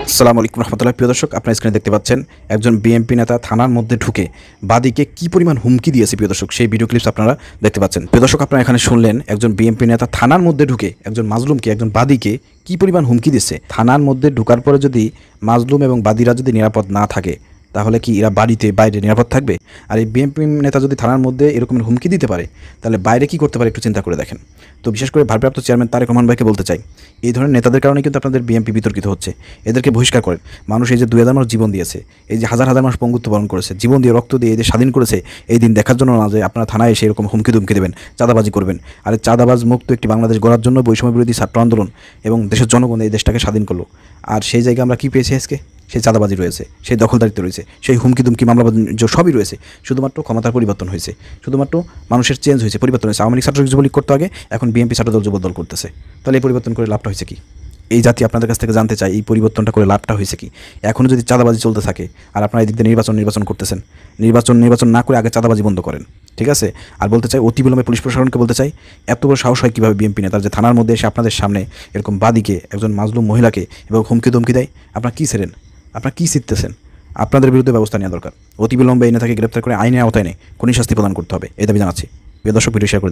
আসসালামু আলাইকুম রহমতুল্লাহ। প্রিয় দর্শক, আপনার স্ক্রিনে দেখতে পাচ্ছেন একজন বিএনপি নেতা থানার মধ্যে ঢুকে বাদীকে কি পরিমাণ হুমকি দিয়েছে। প্রিয় দর্শক, সেই ভিডিও ক্লিপস আপনারা দেখতে পাচ্ছেন। প্রিয় দর্শক, আপনারা এখানে শুনলেন একজন বিএনপি নেতা থানার মধ্যে ঢুকে একজন মাজলুমকে, একজন বাদীকে কি পরিমাণ হুমকি দিচ্ছে। থানার মধ্যে ঢোকার পরে যদি মাজলুম এবং বাদীরা যদি নিরাপদ না থাকে, তাহলে কি এরা বাড়িতে বাইরে নিরাপদ থাকবে? আর এই বিএনপি নেতা যদি থানার মধ্যে এরকম হুমকি দিতে পারে, তাহলে বাইরে কি করতে পারে একটু চিন্তা করে দেখেন। তো বিশেষ করে ভারপ্রাপ্ত চেয়ারম্যান তারেক রহমান ভাইকে বলতে চাই, এই ধরনের নেতাদের কারণে কিন্তু আপনাদের বিএনপি বিতর্কিত হচ্ছে। এদেরকে বহিষ্কার করেন। মানুষ এই যে 2000 মানুষ জীবন দিয়েছে, এই যে হাজার হাজার মানুষ পঙ্গুত্ব বরণ করেছে, জীবন দিয়ে রক্ত দিয়ে এদের স্বাধীন করেছে, এই দিন দেখার জন্য না যে আপনারা থানায় এসে এরকম হুমকি দুমকি দেবেন, চাঁদাবাজি করবেন। আর চাঁদাবাজ মুক্ত একটি বাংলাদেশ গড়ার জন্য বৈষম্য বিরোধী ছাত্র আন্দোলন এবং দেশের জনগণ এই দেশটাকে স্বাধীন করলো। আর সেই জায়গায় আমরা কী পেয়েছি আজকে? সেই চাঁদাবাজি রয়েছে, সেই দখলদারিত্ব রয়েছে, সেই হুমকি দুমকি মামলাবাজি সবই রয়েছে। শুধুমাত্র ক্ষমতার পরিবর্তন হয়েছে, শুধুমাত্র মানুষের চেঞ্জ হয়েছে, পরিবর্তন হয়েছে। আওয়ামী লীগ ছাত্র যুবলীগ করতে আগে, এখন বিএনপি ছাত্রদল যুবদল করতেছে। তাহলে এই পরিবর্তন করে লাভটা হয়েছে কি? এই জাতি আপনাদের কাছ থেকে জানতে চাই, এই পরিবর্তনটা করে লাভটা হয়েছে কি? এখনও যদি চাঁদাবাজি চলতে থাকে আর আপনারা এদিক দিয়ে নির্বাচন করতেছেন, নির্বাচন না করে আগে চাঁদাবাজি বন্ধ করেন, ঠিক আছে? আর বলতে চাই, অতি বিলম্বে পুলিশ প্রশাসনকে বলতে চাই, এত বড় সাহস হয় কীভাবে বিএনপি নেতার যে থানার মধ্যে এসে আপনাদের সামনে এরকম বাদীকে, একজন মাজলুম মহিলাকে এবং হুমকি ধমকি দেয়? আপনারা কী ছেড়েন? আপনারা কী শিখতেছেন? আপনাদের বিরুদ্ধে ব্যবস্থা নেওয়া দরকার। অতি বিলম্বে এই নেতাকে গ্রেপ্তার করে আইনের আওতায় নেই খুনি শাস্তি প্রদান করতে হবে, এই দাবি জানাচ্ছি। প্রিয় দর্শক, ভিডিও শেয়ার করে দেন।